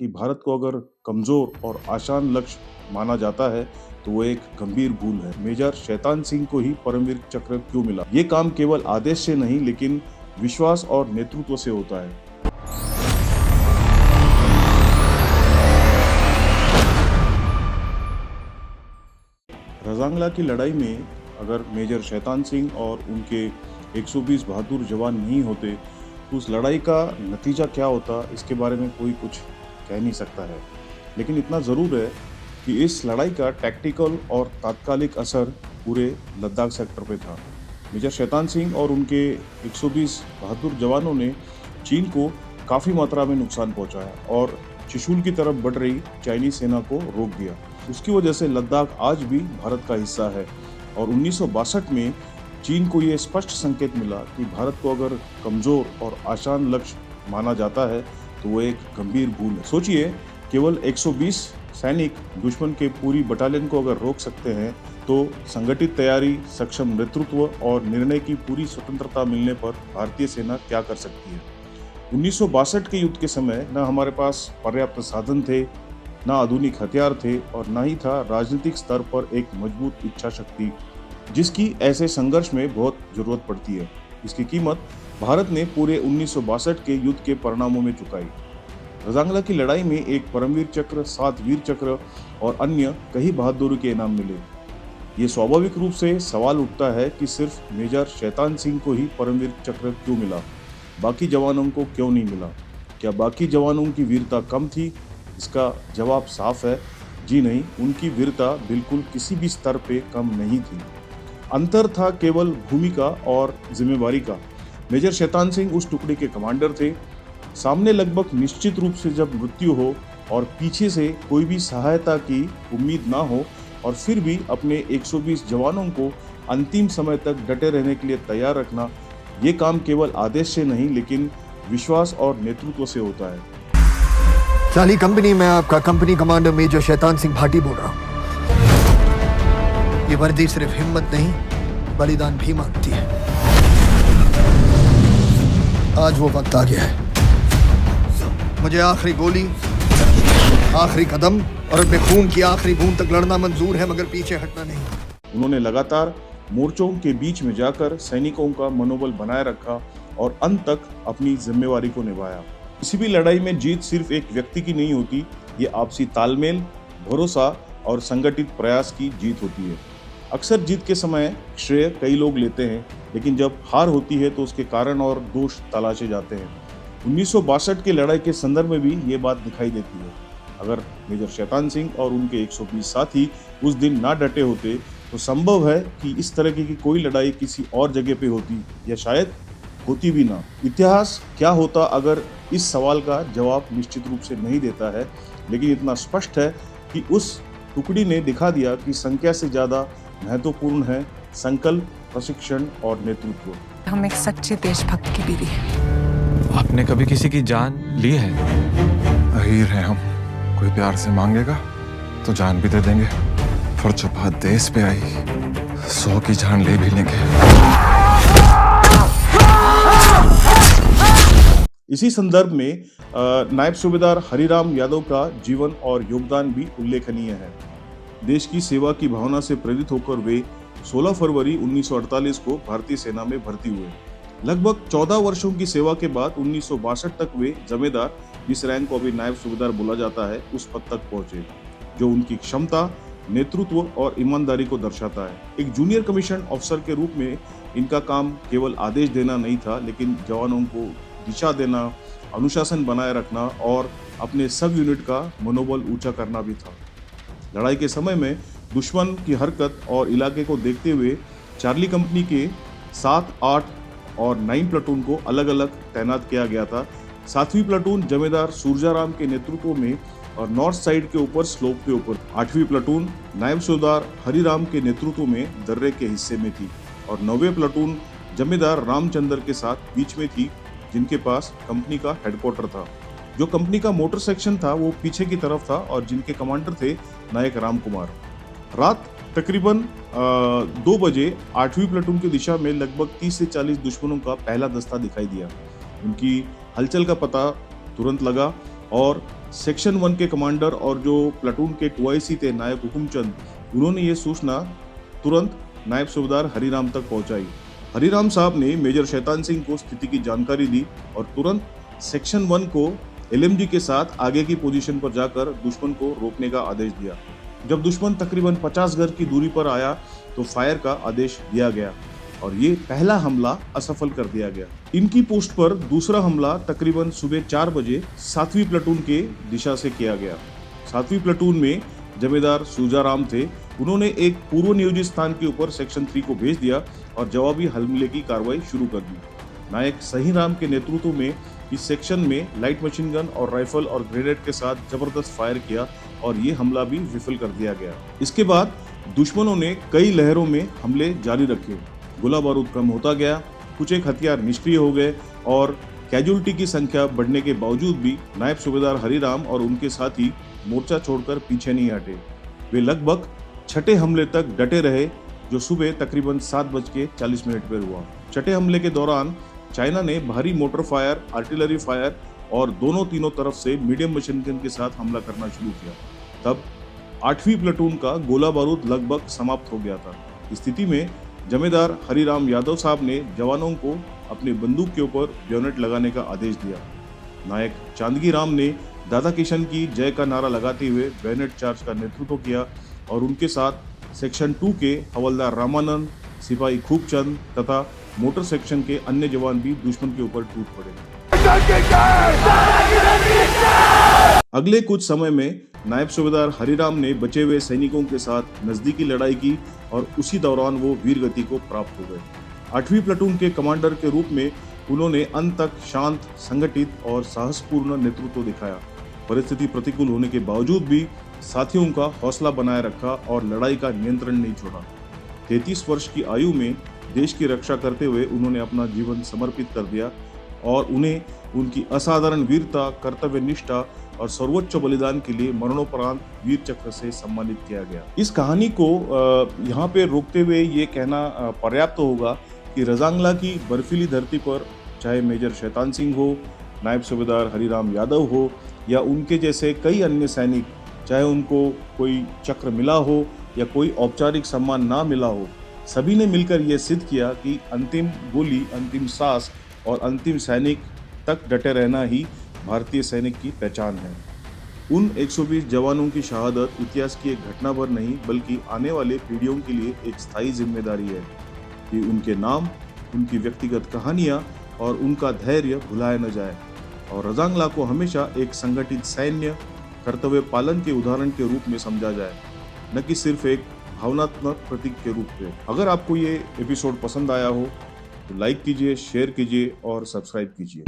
कि भारत को अगर कमज़ोर और आसान लक्ष्य माना जाता है तो वो एक गंभीर भूल है। मेजर शैतान सिंह को ही परमवीर चक्र क्यों मिला? ये काम केवल आदेश से नहीं लेकिन विश्वास और नेतृत्व से होता है। रजांगला की लड़ाई में अगर मेजर शैतान सिंह और उनके 120 बहादुर जवान नहीं होते तो उस लड़ाई का नतीजा क्या होता, इसके बारे में कोई कुछ कह नहीं सकता है। लेकिन इतना ज़रूर है कि इस लड़ाई का टैक्टिकल और तात्कालिक असर पूरे लद्दाख सेक्टर पे था। मेजर शैतान सिंह और उनके 120 बहादुर जवानों ने चीन को काफ़ी मात्रा में नुकसान पहुंचाया और चुशुल की तरफ बढ़ रही चाइनीज सेना को रोक दिया। उसकी वजह से लद्दाख आज भी भारत का हिस्सा है और 1962 में चीन को ये स्पष्ट संकेत मिला कि भारत को अगर कमज़ोर और आसान लक्ष्य माना जाता है तो वो एक गंभीर भूल है। सोचिए, केवल 120 सैनिक दुश्मन के पूरी बटालियन को अगर रोक सकते हैं तो संगठित तैयारी, सक्षम नेतृत्व और निर्णय की पूरी स्वतंत्रता मिलने पर भारतीय सेना क्या कर सकती है। 1962 के युद्ध के समय न हमारे पास पर्याप्त साधन थे, न आधुनिक हथियार थे और न ही था राजनीतिक स्तर पर एक मजबूत इच्छा शक्ति, जिसकी ऐसे संघर्ष में बहुत जरूरत पड़ती है। इसकी कीमत भारत ने पूरे 1962 के युद्ध के परिणामों में चुकाई। रजांगला की लड़ाई में एक परमवीर चक्र, 7 वीर चक्र और अन्य कई बहादुरी के इनाम मिले। ये स्वाभाविक रूप से सवाल उठता है कि सिर्फ मेजर शैतान सिंह को ही परमवीर चक्र क्यों मिला, बाकी जवानों को क्यों नहीं मिला? क्या बाकी जवानों की वीरता कम थी? इसका जवाब साफ है, जी नहीं, उनकी वीरता बिल्कुल किसी भी स्तर पे कम नहीं थी। अंतर था केवल भूमिका और जिम्मेवारी का। मेजर शैतान सिंह उस टुकड़ी के कमांडर थे। सामने लगभग निश्चित रूप से जब मृत्यु हो और पीछे से कोई भी सहायता की उम्मीद ना हो और फिर भी अपने 120 जवानों को अंतिम समय तक डटे रहने के लिए तैयार रखना, ये काम केवल आदेश से नहीं लेकिन विश्वास और नेतृत्व से होता है। चाली कंपनी में आपका company commander major Shaitan Singh Bhati बोल रहा हूं। ये वर्दी सिर्फ हिम्मत नहीं, बलिदान भी मांगती है। आज वो वक्त आ गया है। मुझे आखिरी गोली, आखिरी कदम और अपने खून की आखिरी बूंद तक लड़ना मंजूर है, मगर पीछे हटना नहीं। उन्होंने लगातार मोर्चों के बीच में जाकर सैनिकों का मनोबल बनाए रखा और अंत तक अपनी जिम्मेवारी को निभाया। किसी भी लड़ाई में जीत सिर्फ एक व्यक्ति की नहीं होती, ये आपसी तालमेल, भरोसा और संगठित प्रयास की जीत होती है। अक्सर जीत के समय श्रेय कई लोग लेते हैं, लेकिन जब हार होती है तो उसके कारण और दोष तलाशे जाते हैं। 1962 की लड़ाई के संदर्भ में भी ये बात दिखाई देती है। अगर मेजर शैतान सिंह और उनके 120 साथी उस दिन ना डटे होते तो संभव है कि इस तरह की कोई लड़ाई किसी और जगह पे होती या शायद होती भी ना। इतिहास क्या होता अगर इस सवाल का जवाब निश्चित रूप से नहीं देता है, लेकिन इतना स्पष्ट है कि उस टुकड़ी ने दिखा दिया कि संख्या से ज़्यादा महत्वपूर्ण है संकल्प, प्रशिक्षण और नेतृत्व। हम एक सच्चे देशभक्त की बीवी है। आपने कभी किसी की जान ली है? अहीर है हम, कोई प्यार से मांगेगा तो जान भी दे देंगे, और जब बात देश पे आई 100 की जान ले भी लेंगे। इसी संदर्भ में नायब सूबेदार हरिराम यादव का जीवन और योगदान भी उल्लेखनीय है। देश की सेवा की भावना से प्रेरित होकर वे 16 फरवरी 1948 को भारतीय सेना में भर्ती हुए। लगभग 14 वर्षों की सेवा के बाद 1962 तक वे जमेदार, जिस रैंक को अभी नायब सूबेदार बोला जाता है, उस पद तक पहुंचे, जो उनकी क्षमता, नेतृत्व और ईमानदारी को दर्शाता है। एक जूनियर कमीशन अफसर के रूप में इनका काम केवल आदेश देना नहीं था, लेकिन जवानों को दिशा देना, अनुशासन बनाए रखना और अपने सब यूनिट का मनोबल ऊंचा करना भी था। लड़ाई के समय में दुश्मन की हरकत और इलाके को देखते हुए चार्ली कंपनी के 7, 8 और 9 प्लाटून को अलग अलग तैनात किया गया था। 7वीं प्लाटून जमेदार सूरजाराम के नेतृत्व में और नॉर्थ साइड के ऊपर स्लोप के ऊपर, 8वीं प्लाटून नायब सूबेदार हरिराम के नेतृत्व में दर्रे के हिस्से में थी और 9वीं प्लाटून जमेदार रामचंद्र के साथ बीच में थी, जिनके पास कंपनी का हेडक्वार्टर था। जो कंपनी का मोटर सेक्शन था वो पीछे की तरफ था और जिनके कमांडर थे नायक राम कुमार। रात तकरीबन 2 बजे 8वीं प्लाटून की दिशा में लगभग 30 से 40 दुश्मनों का पहला दस्ता दिखाई दिया। उनकी हलचल का पता तुरंत लगा और सेक्शन 1 के कमांडर और जो प्लाटून के 2IC थे नायक हुकुमचंद, उन्होंने ये सूचना तुरंत नायब सूबेदार हरिराम तक पहुंचाई। हरिराम साहब ने मेजर शैतान सिंह को स्थिति की जानकारी दी और तुरंत सेक्शन 1 को LMG के साथ आगे की पोजीशन पर जाकर दुश्मन को रोकने का आदेश दिया। जब दुश्मन तकरीबन 50 गज की दूरी पर आया तो फायर का आदेश दिया गया और ये पहला हमला असफल कर दिया गया। इनकी पोस्ट पर दूसरा हमला तकरीबन सुबह 4 बजे 7वीं प्लाटून के दिशा से किया गया। 7वीं प्लाटून में जमेदार सूजाराम थे। उन्होंने एक पूर्व नियोजित स्थान के ऊपर सेक्शन 3 को भेज दिया और जवाबी हमले की कार्रवाई शुरू कर दी। नायक सहीराम के नेतृत्व में इस सेक्शन में लाइट मशीन गन और राइफल और ग्रेनेड के साथ जबरदस्त फायर किया और ये हमला भी विफल कर दिया गया। इसके बाद दुश्मनों ने कई लहरों में हमले जारी रखे। गोला बारूद कम होता गया, कुछ एक हथियार निष्क्रिय हो गए और कैजुअलिटी की संख्या बढ़ने के बावजूद भी नायब सूबेदार हरिराम और उनके साथी मोर्चा छोड़कर पीछे नहीं हटे। वे लगभग छठे हमले तक डटे रहे, जो सुबह तकरीबन 7:40 पर हुआ। छठे हमले के दौरान चाइना ने भारी मोटर फायर, आर्टिलरी फायर और तीनों तरफ से मीडियम मशीन गन के साथ हमला करना शुरू किया। तब 8वीं प्लाटून का गोला बारूद लगभग समाप्त हो गया था। इस स्थिति में जमेदार हरिराम यादव साहब ने जवानों को अपने बंदूक के ऊपर बैयोनेट लगाने का आदेश दिया। नायक चांदगी राम ने दादा किशन की जय का नारा लगाते हुए बैयोनेट चार्ज का नेतृत्व किया और उनके साथ सेक्शन 2 के हवलदार रामानंद, सिपाही खूबचंद तथा मोटर सेक्शन के अन्य जवान भी दुश्मन के ऊपर टूट पड़े। अगले कुछ समय में नायब सूबेदार हरिराम ने बचे हुए सैनिकों के साथ नजदीकी लड़ाई की और उसी दौरान वो वीर गति को प्राप्त हो गए। 8वीं प्लाटून के कमांडर के रूप में उन्होंने अंत तक शांत, संगठित और साहसपूर्ण नेतृत्व दिखाया। परिस्थिति प्रतिकूल होने के बावजूद भी साथियों का हौसला बनाए रखा और लड़ाई का नियंत्रण नहीं छोड़ा। 33 वर्ष की आयु में देश की रक्षा करते हुए उन्होंने अपना जीवन समर्पित कर दिया और उन्हें उनकी असाधारण वीरता, कर्तव्य निष्ठा और सर्वोच्च बलिदान के लिए मरणोपरांत वीर चक्र से सम्मानित किया गया। इस कहानी को यहाँ पे रोकते हुए ये कहना पर्याप्त होगा कि रजांगला की बर्फीली धरती पर चाहे मेजर शैतान सिंह हो, नायब सूबेदार हरिराम यादव हो या उनके जैसे कई अन्य सैनिक, चाहे उनको कोई चक्र मिला हो या कोई औपचारिक सम्मान ना मिला हो, सभी ने मिलकर यह सिद्ध किया कि अंतिम गोली, अंतिम सांस और अंतिम सैनिक तक डटे रहना ही भारतीय सैनिक की पहचान है। उन 120 जवानों की शहादत इतिहास की एक घटना भर नहीं बल्कि आने वाले पीढ़ियों के लिए एक स्थायी जिम्मेदारी है कि उनके नाम, उनकी व्यक्तिगत कहानियाँ और उनका धैर्य भुलाया न जाए और रजांगला को हमेशा एक संगठित सैन्य कर्तव्य पालन के उदाहरण के रूप में समझा जाए, न कि सिर्फ एक भावनात्मक प्रतीक के रूप में। अगर आपको ये एपिसोड पसंद आया हो तो लाइक कीजिए, शेयर कीजिए और सब्सक्राइब कीजिए।